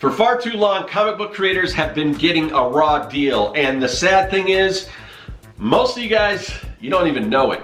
For far too long, comic book creators have been getting a raw deal, and the sad thing is, most of you guys, you don't even know it.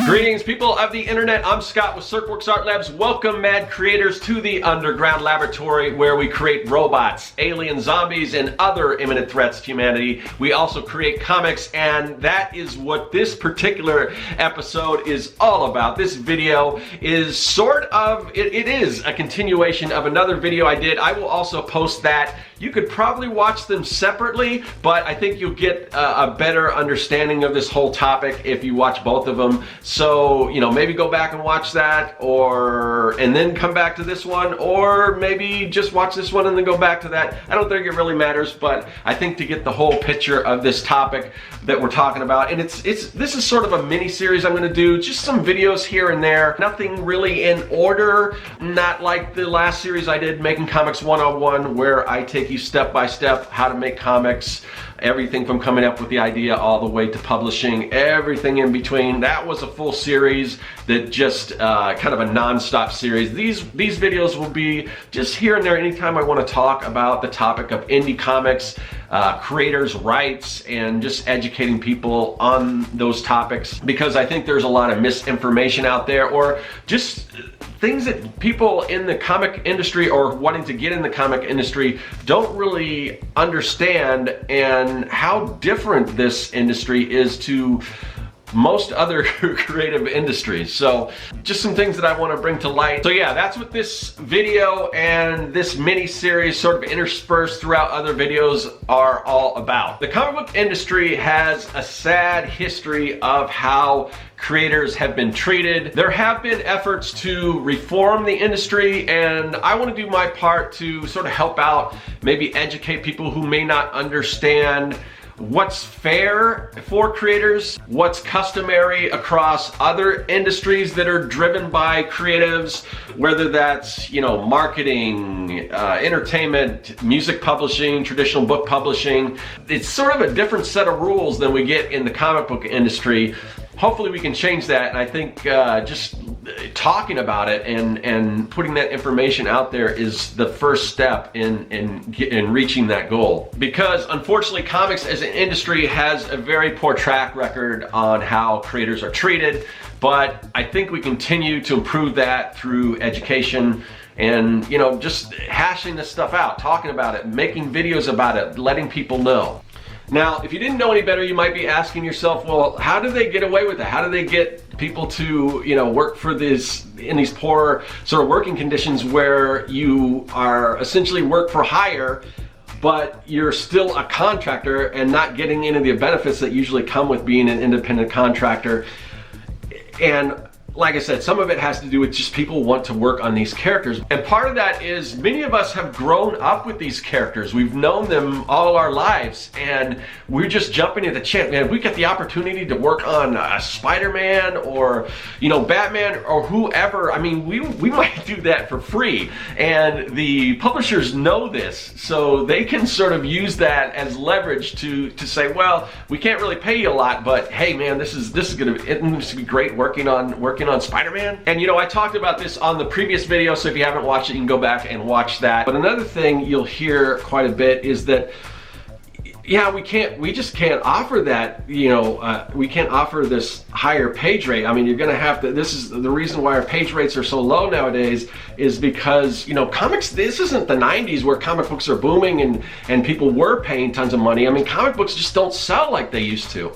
Greetings, people of the internet. I'm Scott with Serkworks Art Labs. Welcome, mad creators, to the underground laboratory where we create robots, alien zombies, and other imminent threats to humanity. We also create comics, and that is what this particular episode is all about. This video is sort of, it is a continuation of another video I did. I will also post that. You could probably watch them separately, but I think you'll get a better understanding of this whole topic if you watch both of them. So, you know, maybe go back and watch that, and then come back to this one, or maybe just watch this one and then go back to that. I don't think it really matters, but I think to get the whole picture of this topic that we're talking about, and this is sort of a mini series I'm going to do, just some videos here and there, nothing really in order, not like the last series I did, Making Comics 101, where I take you step by step how to make comics, everything from coming up with the idea all the way to publishing, everything in between. That was a full series that just kind of a non-stop series. These videos will be just here and there anytime I want to talk about the topic of indie comics, creators' rights, and just educating people on those topics, because I think there's a lot of misinformation out there, or just things that people in the comic industry or wanting to get in the comic industry don't really understand, and how different this industry is to most other creative industries. So just some things that I want to bring to light. So yeah, that's what this video and this mini series, sort of interspersed throughout other videos, are all about. The comic book industry has a sad history of how creators have been treated. There have been efforts to reform the industry, and I want to do my part to sort of help out, maybe educate people who may not understand what's fair for creators, what's customary across other industries that are driven by creatives, whether that's, you know, marketing, entertainment, music publishing, traditional book publishing. It's sort of a different set of rules than we get in the comic book industry. Hopefully we can change that, and I think just talking about it and putting that information out there is the first step in reaching that goal. Because unfortunately, comics as an industry has a very poor track record on how creators are treated, but I think we continue to improve that through education and, you know, just hashing this stuff out, talking about it, making videos about it, letting people know. Now, if you didn't know any better, you might be asking yourself, well, how do they get away with it? How do they get people to, you know, work for this in these poor sort of working conditions where you are essentially work for hire, but you're still a contractor and not getting any of the benefits that usually come with being an independent contractor? And like I said, some of it has to do with just people want to work on these characters. And part of that is many of us have grown up with these characters. We've known them all our lives, and we're just jumping at the chance. Man, if we get the opportunity to work on Spider-Man or, you know, Batman or whoever, I mean, we might do that for free. And the publishers know this, so they can sort of use that as leverage to say, well, we can't really pay you a lot, but hey man, this is gonna be great working on Spider-Man. And you know, I talked about this on the previous video, so if you haven't watched it, you can go back and watch that. But another thing you'll hear quite a bit is that, yeah, we just can't offer that, you know, we can't offer this higher page rate. I mean, you're gonna have to, this is the reason why our page rates are so low nowadays, is because, you know, comics, this isn't the 90s where comic books are booming and people were paying tons of money. I mean, comic books just don't sell like they used to.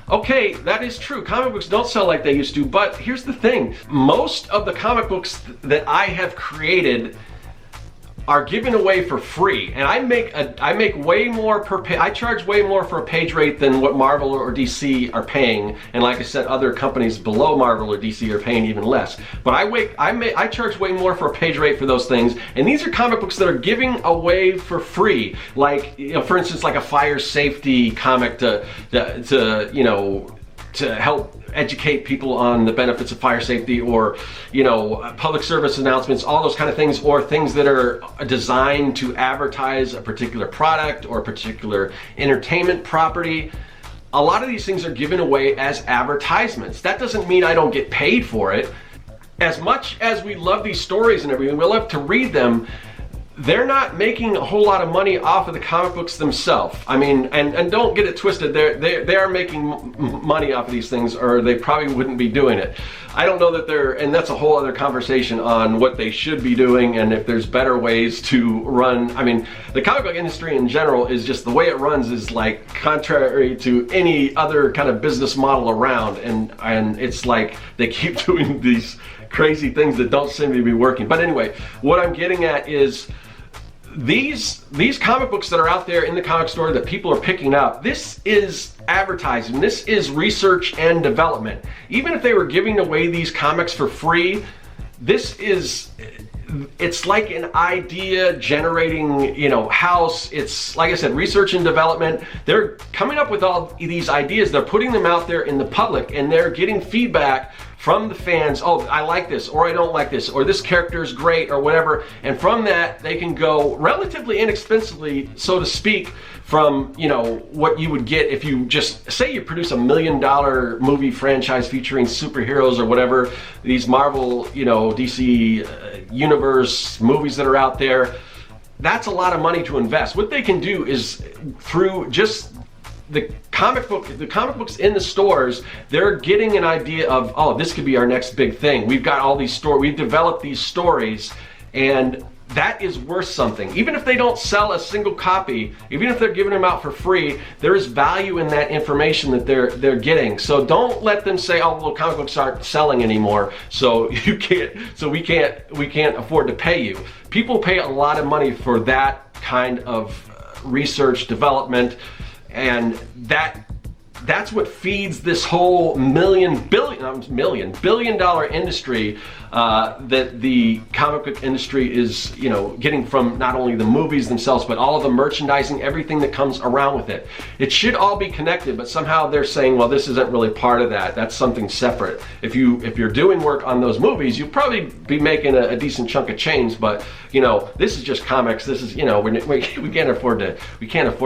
Okay, that is true. Comic books don't sell like they used to, but here's the thing. Most of the comic books that I have created are given away for free, and I make way more per page. I charge way more for a page rate than what Marvel or DC are paying, and like I said, other companies below Marvel or DC are paying even less. But I charge way more for a page rate for those things, and these are comic books that are giving away for free. Like, you know, for instance, like a fire safety comic to you know, to help educate people on the benefits of fire safety, or, you know, public service announcements, all those kind of things, or things that are designed to advertise a particular product or a particular entertainment property. a lot of these things are given away as advertisements. That doesn't mean I don't get paid for it. As much as we love these stories and everything, we love to read them, they're not making a whole lot of money off of the comic books themselves. I mean, and don't get it twisted, they are making money off of these things, or they probably wouldn't be doing it. I don't know that they're, and that's a whole other conversation on what they should be doing and if there's better ways to run. I mean, the comic book industry in general is just, the way it runs is like contrary to any other kind of business model around, and it's like they keep doing these crazy things that don't seem to be working. But anyway, what I'm getting at is, these comic books that are out there in the comic store that people are picking up, this is advertising, this is research and development. Even if they were giving away these comics for free, it's like an idea generating, house. It's, like I said, research and development. They're coming up with all these ideas, they're putting them out there in the public, and they're getting feedback from the fans. Oh, I like this, or I don't like this, or this character is great, or whatever. And from that, they can go relatively inexpensively, so to speak, from what you would get if you just say you produce $1 million movie franchise featuring superheroes or whatever, these Marvel, DC universe movies that are out there. That's a lot of money to invest. What they can do is, through just the comic books in the stores, they're getting an idea of, oh, this could be our next big thing. We've got all these we've developed these stories, and that is worth something. Even if they don't sell a single copy, even if they're giving them out for free, there is value in that information that they're getting. So don't let them say, oh, well, comic books aren't selling anymore, so we can't afford to pay you. People pay a lot of money for that kind of research, development, and that's what feeds this whole billion dollar industry that the comic book industry is, getting from not only the movies themselves, but all of the merchandising, everything that comes around with it. It should all be connected, but somehow they're saying, well, this isn't really part of that. That's something separate. If you're doing work on those movies, you'll probably be making a decent chunk of change, but this is just comics. This is, we can't afford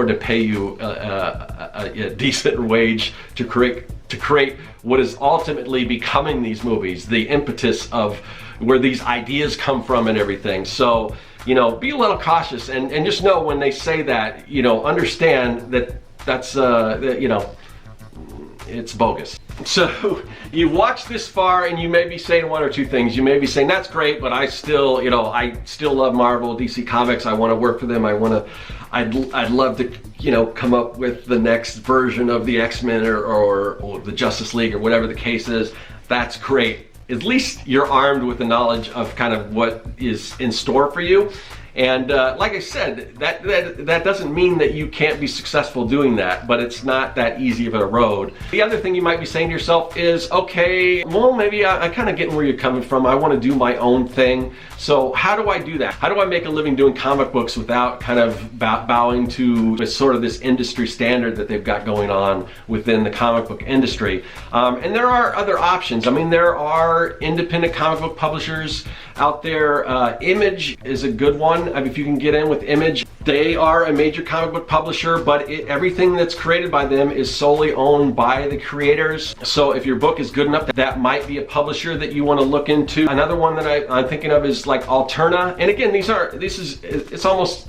to pay you a decent wage to create what is ultimately becoming these movies, the impetus of where these ideas come from and everything. So, be a little cautious, and just know when they say that, understand that that's, it's bogus. So you watch this far and you may be saying one or two things. You may be saying, that's great, but I still love Marvel, DC Comics. I want to work for them. I'd love to, come up with the next version of the X-Men or the Justice League or whatever the case is. That's great. At least you're armed with the knowledge of kind of what is in store for you. And like I said, that doesn't mean that you can't be successful doing that, but it's not that easy of a road. The other thing you might be saying to yourself is, okay, well, maybe I kind of get where you're coming from. I want to do my own thing. So how do I do that? How do I make a living doing comic books without kind of bowing to sort of this industry standard that they've got going on within the comic book industry? And there are other options. I mean, there are independent comic book publishers out there. Image is a good one. I mean, if you can get in with Image, they are a major comic book publisher, but everything that's created by them is solely owned by the creators. So if your book is good enough, that might be a publisher that you want to look into. Another one that I'm thinking of is like Alterna. And again, it's almost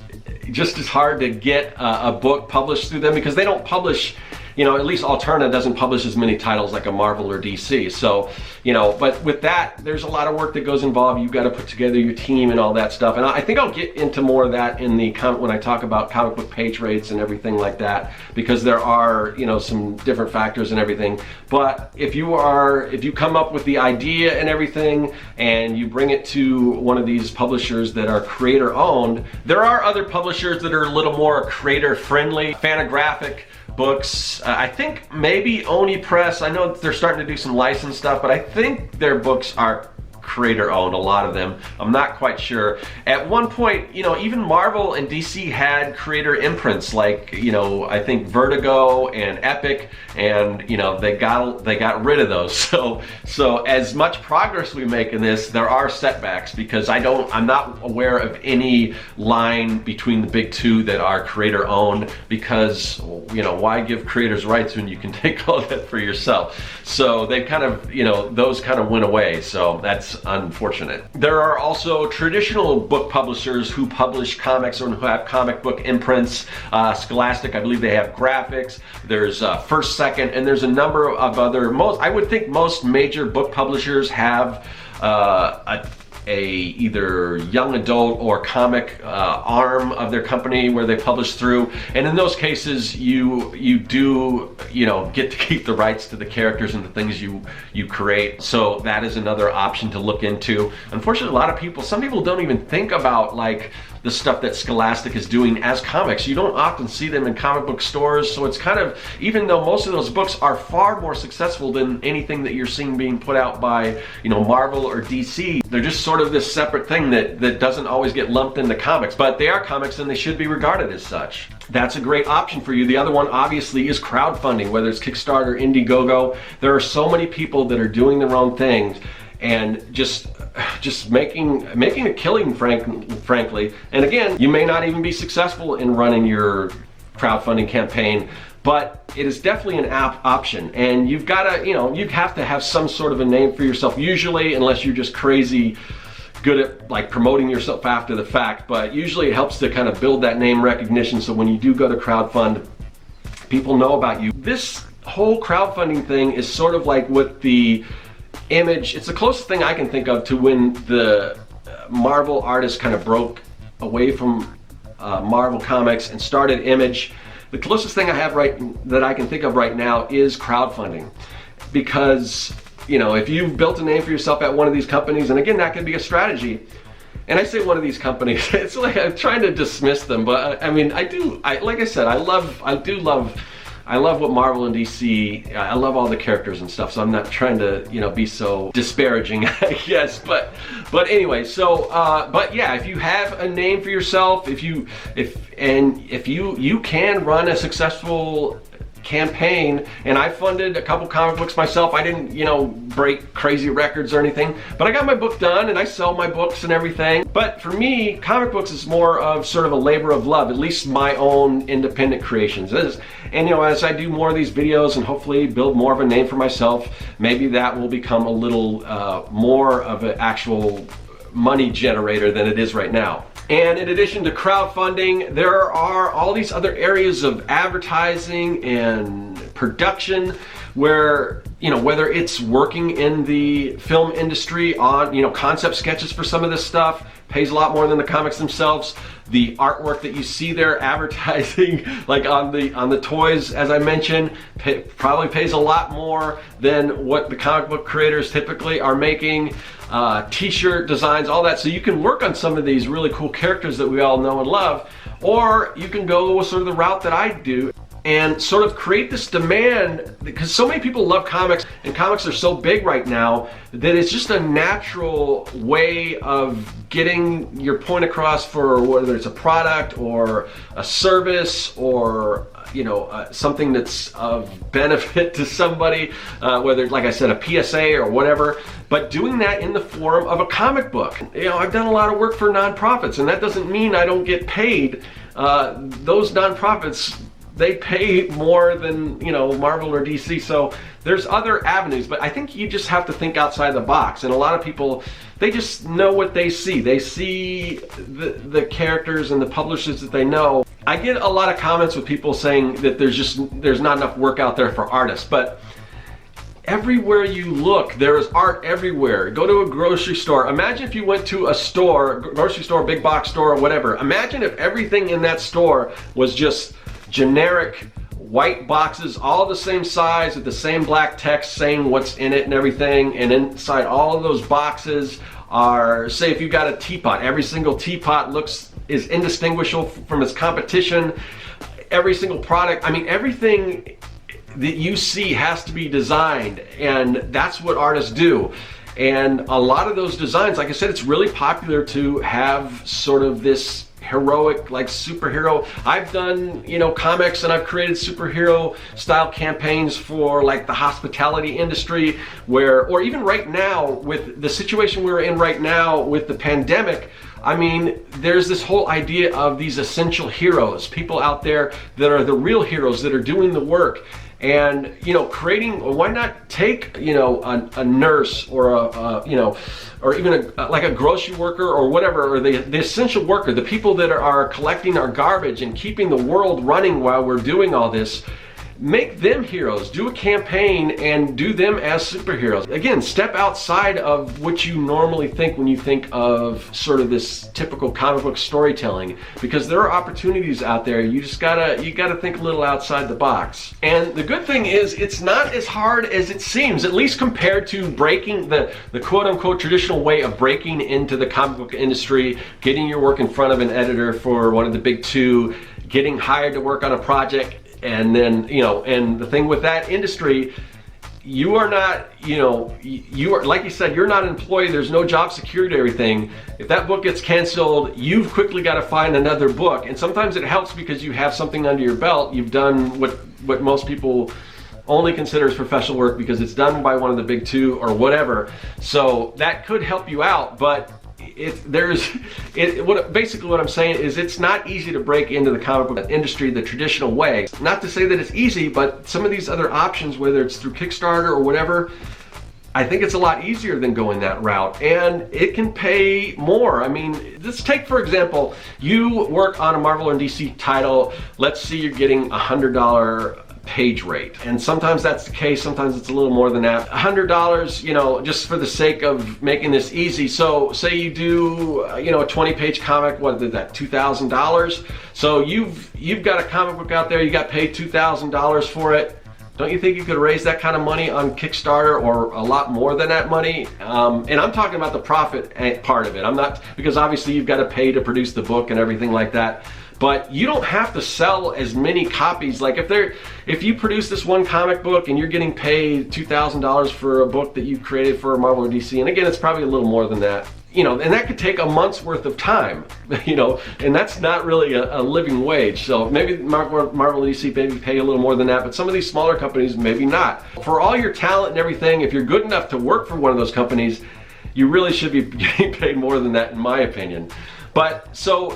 just as hard to get a book published through them, because they don't publish, at least Alterna doesn't publish as many titles like a Marvel or DC. So, but with that, there's a lot of work that goes involved. You've got to put together your team and all that stuff. And I think I'll get into more of that in when I talk about comic book page rates and everything like that, because there are, some different factors and everything. But if you come up with the idea and everything, and you bring it to one of these publishers that are creator owned, there are other publishers that are a little more creator friendly. Fantagraphic books, I think maybe Oni Press. I know they're starting to do some licensed stuff, but I think their books are creator owned, a lot of them. I'm not quite sure. At one point, you know, even Marvel and DC had creator imprints, like, you know, I think Vertigo and Epic, and you know, they got rid of those. So as much progress we make in this, there are setbacks, because I'm not aware of any line between the big two that are creator owned, because, you know, why give creators rights when you can take all that for yourself? So they kind of, you know, those kind of went away, so that's unfortunate. There are also traditional book publishers who publish comics or who have comic book imprints. Scholastic, I believe they have graphics. There's First Second, and there's a number of other, I would think most major book publishers have a either young adult or comic arm of their company where they publish through, and in those cases you do, you know, get to keep the rights to the characters and the things you create. So that is another option to look into. Unfortunately, a lot of people, some people don't even think about like the stuff that Scholastic is doing as comics. You don't often see them in comic book stores, so it's kind of, even though most of those books are far more successful than anything that you're seeing being put out by, you know, Marvel or DC, they're just sort of this separate thing that doesn't always get lumped into comics, but they are comics and they should be regarded as such. That's a great option for you. The other one obviously is crowdfunding, whether it's Kickstarter, Indiegogo. There are so many people that are doing their own things and just making a killing, frankly. And again, you may not even be successful in running your crowdfunding campaign, but it is definitely an option. And you've got to, you know, you have to have some sort of a name for yourself, usually, unless you're just crazy good at like promoting yourself after the fact. But usually it helps to kind of build that name recognition, so when you do go to crowdfund, people know about you. This whole crowdfunding thing is sort of like what the Image, it's the closest thing I can think of to when the Marvel artists kind of broke away from Marvel Comics and started Image. The closest thing I have that I can think of right now is crowdfunding, because, you know, if you've built a name for yourself at one of these companies, and again, that can be a strategy. And I say one of these companies, it's like I'm trying to dismiss them, but I mean, like I said, I love what Marvel and DC, I love all the characters and stuff, so I'm not trying to, you know, be so disparaging, I guess, but anyway, so, but yeah, if you have a name for yourself, if you can run a successful campaign, and I funded a couple comic books myself. I didn't, you know, break crazy records or anything, but I got my book done and I sell my books and everything. But for me, comic books is more of sort of a labor of love, at least my own independent creations. And you know, as I do more of these videos and hopefully build more of a name for myself, maybe that will become a little more of an actual money generator than it is right now. And in addition to crowdfunding, there are all these other areas of advertising and production where, you know, whether it's working in the film industry on, you know, concept sketches for some of this stuff, pays a lot more than the comics themselves. The artwork that you see there advertising, like on the toys, as I mentioned, probably pays a lot more than what the comic book creators typically are making. T-shirt designs, all that. So you can work on some of these really cool characters that we all know and love, or you can go with sort of the route that I do and sort of create this demand, because so many people love comics, and comics are so big right now that it's just a natural way of getting your point across, for whether it's a product or a service or, you know, something that's of benefit to somebody, whether, like I said, a PSA or whatever, but doing that in the form of a comic book. You know, I've done a lot of work for nonprofits, and that doesn't mean I don't get paid. Those nonprofits, they pay more than, you know, Marvel or DC, so there's other avenues, but I think you just have to think outside the box. And a lot of people, they just know what they see. They see the characters and the publishers that they know. I get a lot of comments with people saying that there's not enough work out there for artists, but everywhere you look, there is art everywhere. Go to a grocery store. Imagine if you went to a store, grocery store, big box store, or whatever. Imagine if everything in that store was just generic white boxes, all the same size with the same black text saying what's in it and everything, and inside all of those boxes are, say if you've got a teapot, every single teapot is indistinguishable from its competition. Every single product, I mean, everything that you see has to be designed, and that's what artists do. And a lot of those designs, like I said, it's really popular to have sort of this heroic, like superhero. I've done, comics, and I've created superhero style campaigns for like the hospitality industry, or even right now with the situation we're in right now with the pandemic. I mean, there's this whole idea of these essential heroes, people out there that are the real heroes that are doing the work. And, why not take, a nurse or or even like a grocery worker or whatever, or the essential worker, the people that are collecting our garbage and keeping the world running while we're doing all this. Make them heroes, do a campaign and do them as superheroes. Again, step outside of what you normally think when you think of sort of this typical comic book storytelling, because there are opportunities out there. You gotta think a little outside the box. And the good thing is it's not as hard as it seems, at least compared to breaking the quote unquote traditional way of breaking into the comic book industry, getting your work in front of an editor for one of the big two, getting hired to work on a project. And then, and the thing with that industry, you are not, you are, like you said, you're not an employee. There's no job security or everything. If that book gets canceled, you've quickly got to find another book. And sometimes it helps because you have something under your belt. You've done what most people only consider as professional work because it's done by one of the big two or whatever. So that could help you out, but basically what I'm saying is it's not easy to break into the comic book industry the traditional way. Not to say that it's easy, but some of these other options, whether it's through Kickstarter or whatever, I think it's a lot easier than going that route, and it can pay more. I mean, let's take, for example, you work on a Marvel or DC title. Let's see, you're getting $100 page rate, and sometimes that's the case, sometimes it's a little more than that. $100, just for the sake of making this easy. So say you do a 20-page comic, what is that, $2,000? So you've got a comic book out there, you got paid $2,000 for it. Don't you think you could raise that kind of money on Kickstarter, or a lot more than that money? And I'm talking about the profit part of it. I'm not, because obviously you've got to pay to produce the book and everything like that. But you don't have to sell as many copies. Like if you produce this one comic book and you're getting paid $2,000 for a book that you created for Marvel or DC, and again, it's probably a little more than that, and that could take a month's worth of time, and that's not really a living wage. So maybe Marvel or DC maybe pay a little more than that, but some of these smaller companies, maybe not. For all your talent and everything, if you're good enough to work for one of those companies, you really should be getting paid more than that, in my opinion. But so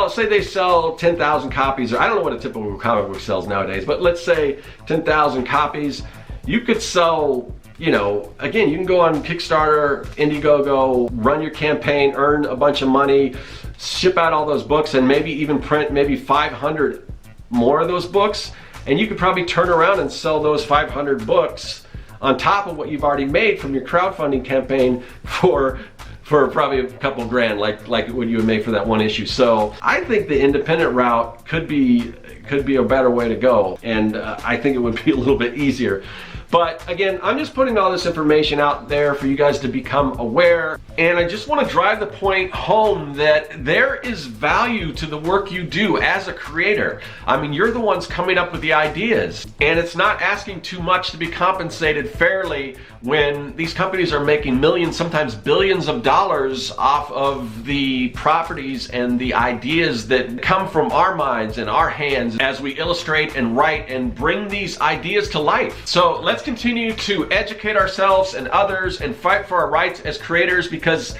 say they sell 10,000 copies, or I don't know what a typical comic book sells nowadays, but let's say 10,000 copies. You could sell, again, you can go on Kickstarter, Indiegogo, run your campaign, earn a bunch of money, ship out all those books, and maybe even print maybe 500 more of those books. And you could probably turn around and sell those 500 books on top of what you've already made from your crowdfunding campaign for probably a couple grand, like what you would make for that one issue. So I think the independent route could be a better way to go, and I think it would be a little bit easier. But again, I'm just putting all this information out there for you guys to become aware, and I just want to drive the point home that there is value to the work you do as a creator. I mean, you're the ones coming up with the ideas, and it's not asking too much to be compensated fairly when these companies are making millions, sometimes billions of dollars off of the properties and the ideas that come from our minds and our hands as we illustrate and write and bring these ideas to life. So let's continue to educate ourselves and others and fight for our rights as creators, because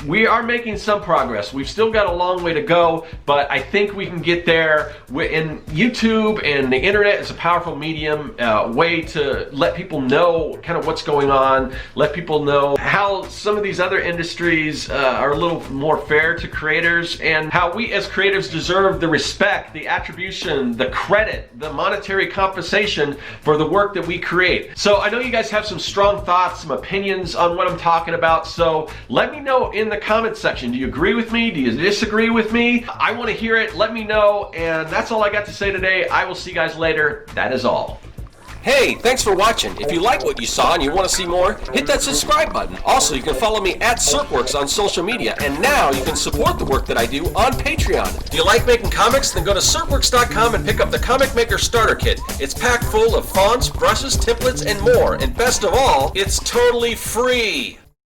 we are making some progress. We've still got a long way to go, but I think we can get there. And YouTube and the internet is a powerful medium, way to let people know kind of what's going on, let people know how some of these other industries are a little more fair to creators, and how we as creatives deserve the respect, the attribution, the credit, the monetary compensation for the work that we create. So I know you guys have some strong thoughts, some opinions on what I'm talking about, so let me know in the comment section. Do you agree with me? Do you disagree with me? I want to hear it. Let me know. And that's all I got to say today. I will see you guys later. That is all. Hey, thanks for watching. If you like what you saw and you want to see more, hit that subscribe button. Also, you can follow me at Serkworks on social media. And now you can support the work that I do on Patreon. Do you like making comics? Then go to Serkworks.com and pick up the Comic Maker Starter Kit. It's packed full of fonts, brushes, templates, and more. And best of all, it's totally free.